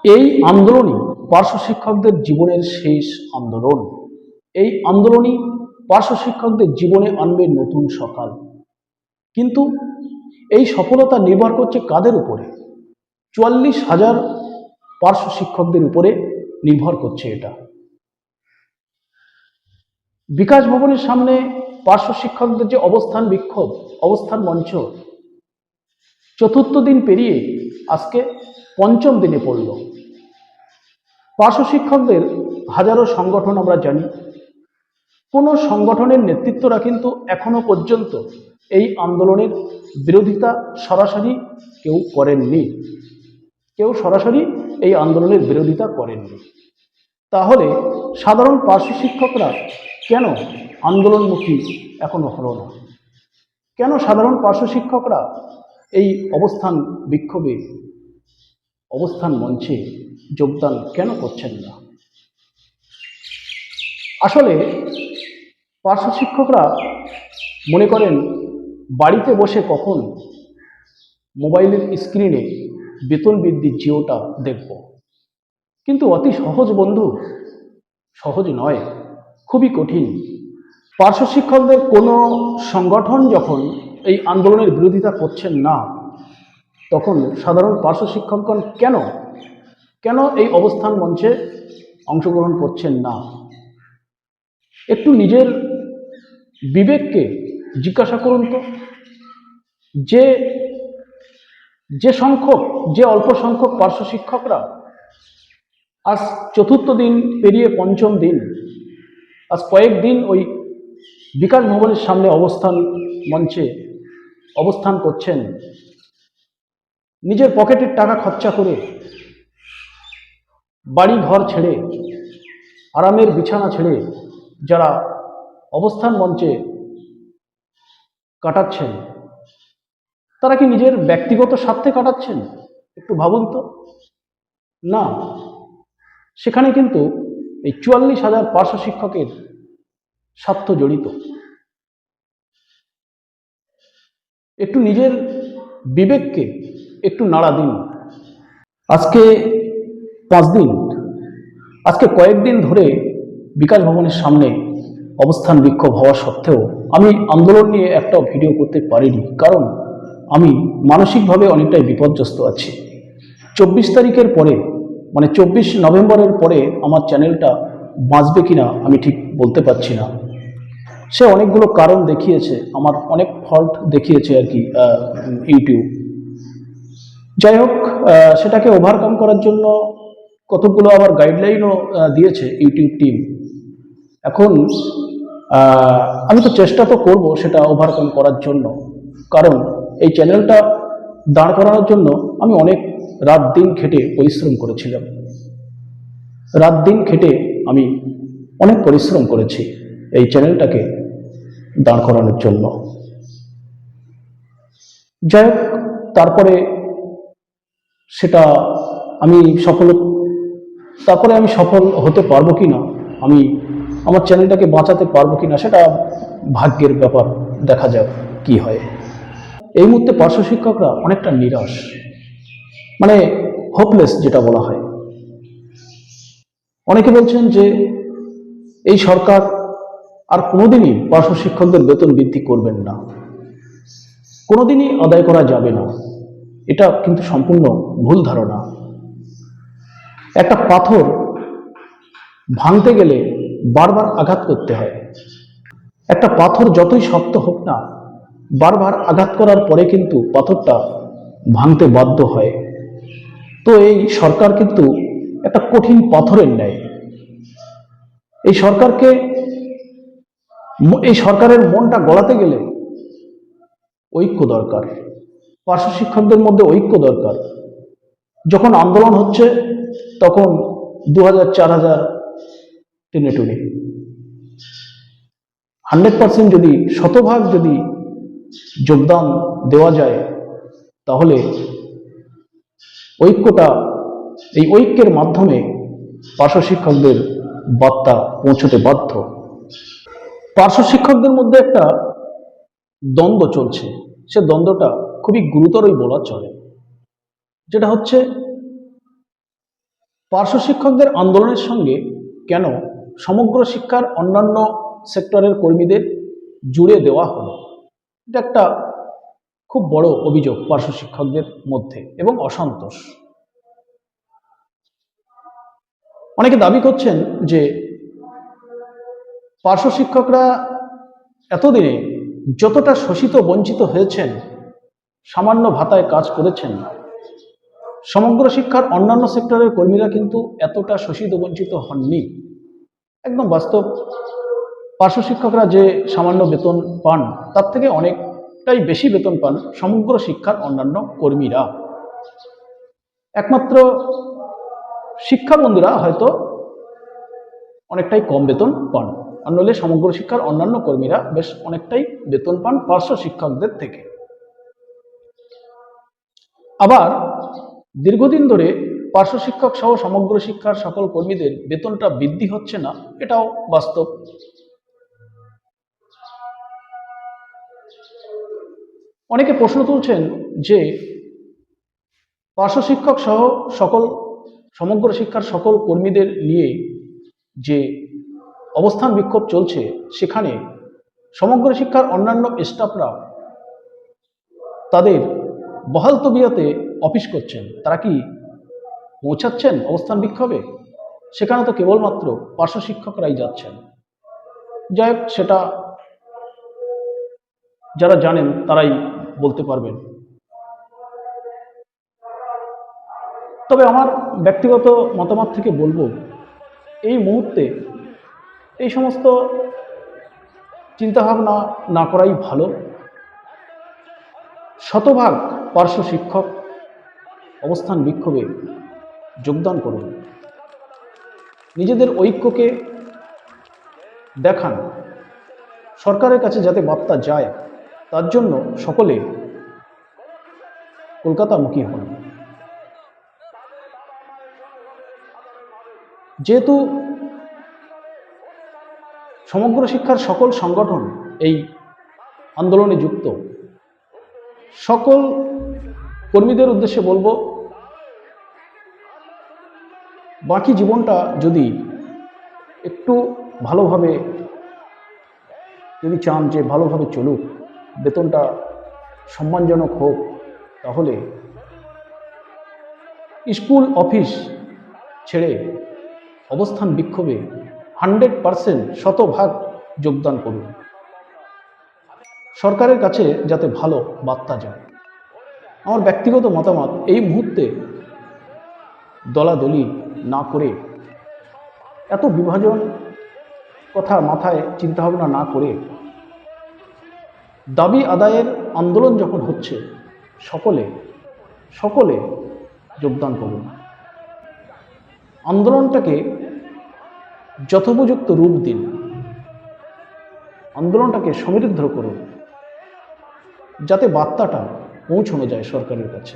এই আন্দোলনই পার্শ্ব শিক্ষকদের জীবনের শেষ আন্দোলন। এই আন্দোলনই পার্শ্ব শিক্ষকদের জীবনে আনবে নতুন সকাল। কিন্তু এই সফলতা নির্ভর করছে কাদের উপরে? ৪৪,০০০ পার্শ্ব শিক্ষকদের উপরে নির্ভর করছে এটা। বিকাশ ভবনের সামনে পার্শ্ব শিক্ষকদের যে অবস্থান বিক্ষোভ, অবস্থান মঞ্চ, চতুর্থ দিন পেরিয়ে আজকে পঞ্চম দিনে পড়ল। পার্শ্ব শিক্ষকদের হাজারো সংগঠন আমরা জানি, কোনো সংগঠনের নেতৃত্বরা কিন্তু এখনো পর্যন্ত এই আন্দোলনের বিরোধিতা সরাসরি কেউ করেননি। কেউ সরাসরি এই আন্দোলনের বিরোধিতা করেননি। তাহলে সাধারণ পার্শ্ব শিক্ষকরা কেন আন্দোলনমুখী এখনো হলো না? কেন সাধারণ পার্শ্ব শিক্ষকরা এই অবস্থান বিক্ষোভে, অবস্থান মঞ্চে যোগদান কেন করছেন না? আসলে পার্শ্ব শিক্ষকরা মনে করেন বাড়িতে বসে কখন মোবাইলের স্ক্রিনে বেতন বৃদ্ধির জিওটা দেখব, কিন্তু অতি সহজ বন্ধু, সহজ নয়, খুবই কঠিন। পার্শ্ব শিক্ষকদের কোনো সংগঠন যখন এই আন্দোলনের বিরোধিতা করছেন না, তখন সাধারণ পার্শ্ব শিক্ষকগণ কেন এই অবস্থান মঞ্চে অংশগ্রহণ করছেন না? একটু নিজের বিবেককে জিজ্ঞাসা করুন তো, যে অল্প সংখ্যক পার্শ্ব শিক্ষকরা আজ চতুর্থ দিন পেরিয়ে পঞ্চম দিন, আজ কয়েকদিন ওই বিকাশ ভবনের সামনে অবস্থান মঞ্চে অবস্থান করছেন, নিজের পকেটের টাকা খরচা করে, বাড়ি ঘর ছেড়ে, আরামের বিছানা ছেড়ে যারা অবস্থান মঞ্চে কাটাচ্ছেন, তারা কি নিজের ব্যক্তিগত স্বার্থে কাটাচ্ছেন? একটু ভাবুন তো। না, সেখানে কিন্তু এই ৪৪,০০০ পার্শ্ব শিক্ষকের স্বার্থ জড়িত। একটু নিজের বিবেককে একটু নাড়া দিন। আজকে 5 দিন, আজকে কয়েকদিন ধরে বিকাশ ভবনের সামনে অবস্থান বিক্ষোভ হওয়া সত্ত্বেও আমি আন্দোলন নিয়ে একটাও ভিডিও করতে পারিনি, কারণ আমি মানসিকভাবে অনেকটাই বিপর্যস্ত আছি। 24 তারিখের পরে, মানে 24 নভেম্বরের পরে আমার চ্যানেলটা বাঁচবে কিনা আমি ঠিক বলতে পারছি না। সে অনেকগুলো কারণ দেখিয়েছে, আমার অনেক ফল্ট দেখিয়েছে আর কি ইউটিউব। যাই হোক, সেটাকে ওভারকাম করার জন্য কতগুলো আবার গাইডলাইনও দিয়েছে ইউটিউব টিম। এখন আমি তো চেষ্টা তো করব সেটা ওভারকাম করার জন্য, কারণ এই চ্যানেলটা দাঁড় করানোর জন্য আমি অনেক রাত দিন খেটে পরিশ্রম করেছিলাম। রাত দিন খেটে আমি অনেক পরিশ্রম করেছি এই চ্যানেলটাকে দাঁড় করানোর জন্য। যাই হোক, তারপরে সেটা আমি সফল হতে পারবো কি না, আমি আমার চ্যানেলটাকে বাঁচাতে পারবো কি না, সেটা ভাগ্যের ব্যাপার, দেখা যাক কি হয়। এই মুহূর্তে পার্শ্ব শিক্ষকরা অনেকটা নিরাশ, মানে হোপলেস যেটা বলা হয়। অনেকে বলছেন যে এই সরকার আর কোনোদিনই পার্শ্ব শিক্ষকদের বেতন বৃদ্ধি করবেন না, কোনোদিনই আদায় করা যাবে না। এটা কিন্তু সম্পূর্ণ ভুল ধারণা। একটা পাথর ভাঙতে গেলে বারবার আঘাত করতে হয়। একটা পাথর যতই শক্ত হোক না, বারবার আঘাত করার পরে কিন্তু পাথরটা ভাঙতে বাধ্য হয়। তো এই সরকার কিন্তু একটা কঠিন পাথরের ন্যায়। এই সরকারের মনটা গলাতে গেলে ঐক্য দরকার, পার্শ্ব শিক্ষকদের মধ্যে ঐক্য দরকার। যখন আন্দোলন হচ্ছে তখন ২,০০০, ৪,০০০ টেনে টুনে 100% যদি, শতভাগ যদি যোগদান দেওয়া যায়, তাহলে এই ঐক্যের মাধ্যমে পার্শ্ব শিক্ষকদের বার্তা পৌঁছতে বাধ্য। পার্শ্ব শিক্ষকদের মধ্যে একটা দ্বন্দ্ব চলছে, সে দ্বন্দ্বটা খুবই গুরুতরই বলা চলে। যেটা হচ্ছে, পার্শ্ব শিক্ষকদের আন্দোলনের সঙ্গে কেন সমগ্র শিক্ষার অন্যান্য সেক্টরের কর্মীদের জুড়ে দেওয়া হলো? এটা একটা খুব বড় অভিযোগ পার্শ্ব শিক্ষকদের মধ্যে এবং অসন্তোষ। অনেকে দাবি করছেন যে পার্শ্ব শিক্ষকরা এতদিনে যতটা শোষিত বঞ্চিত হয়েছেন, সামান্য ভাতায় কাজ করেছেন, সমগ্র শিক্ষার অন্যান্য সেক্টরের কর্মীরা কিন্তু এতটা শোষিত বঞ্চিত হননি। একদম বাস্তব, পার্শ্ব শিক্ষকরা যে সামান্য বেতন পান তার থেকে অনেকটাই বেশি বেতন পান সমগ্র শিক্ষার অন্যান্য কর্মীরা। একমাত্র শিক্ষাবন্ধুরা হয়তো অনেকটাই কম বেতন পান, আর নইলে সমগ্র শিক্ষার অন্যান্য কর্মীরা বেশ অনেকটাই বেতন পান পার্শ্ব শিক্ষকদের থেকে। আবার দীর্ঘদিন ধরে পার্শ্ব শিক্ষক সহ সমগ্র শিক্ষার সকল কর্মীদের বেতনটা বৃদ্ধি হচ্ছে না, এটাও বাস্তব। অনেকে প্রশ্ন তুলছেন যে পার্শ্ব শিক্ষক সহ সমগ্র শিক্ষার সকল কর্মীদের নিয়ে যে অবস্থান বিক্ষোভ চলছে, সেখানে সমগ্র শিক্ষার অন্যান্য স্টাফরা তাদের বহাল তবিয়তে অফিস করছেন, তারা কি পৌঁছাচ্ছেন অবস্থান বিক্ষোভে? সেখানে তো কেবলমাত্র পার্শ্ব শিক্ষকরাই যাচ্ছেন। যাই হোক, সেটা যারা জানেন তারাই বলতে পারবেন। তবে আমার ব্যক্তিগত মতামত থেকে বলবো, এই মুহূর্তে এই সমস্ত চিন্তাভাবনা না করাই ভালো। শতভাগ পার্শ্ব শিক্ষক অবস্থান বিক্ষোভে যোগদান করুন, নিজেদের ঐক্যকে দেখান, সরকারের কাছে যাতে বার্তা যায় তার জন্য সকলে কলকাতামুখী হন। যেহেতু সমগ্র শিক্ষার সকল সংগঠন এই আন্দোলনে যুক্ত, সকল কর্মীদের উদ্দেশ্যে বলবো, বাকি জীবনটা যদি একটু ভালোভাবে যদি চান যে ভালোভাবে চলুক, বেতনটা সম্মানজনক হোক, তাহলে স্কুল অফিস ছেড়ে অবস্থান বিক্ষোভে 100% শতভাগ যোগদান করুন, সরকারের কাছে যাতে ভালো বার্তা যায়। আমার ব্যক্তিগত মতামত, এই মুহূর্তে দলাদলি না করে, এত বিভাজন কথা মাথায় চিন্তাভাবনা না করে, দাবি আদায়ের আন্দোলন যখন হচ্ছে, সকলে যোগদান করুন, আন্দোলনটাকে যথোপযুক্ত রূপ দিন, আন্দোলনটাকে সমৃদ্ধ করুন, যাতে বার্তাটা পৌঁছানো যায় সরকারের কাছে।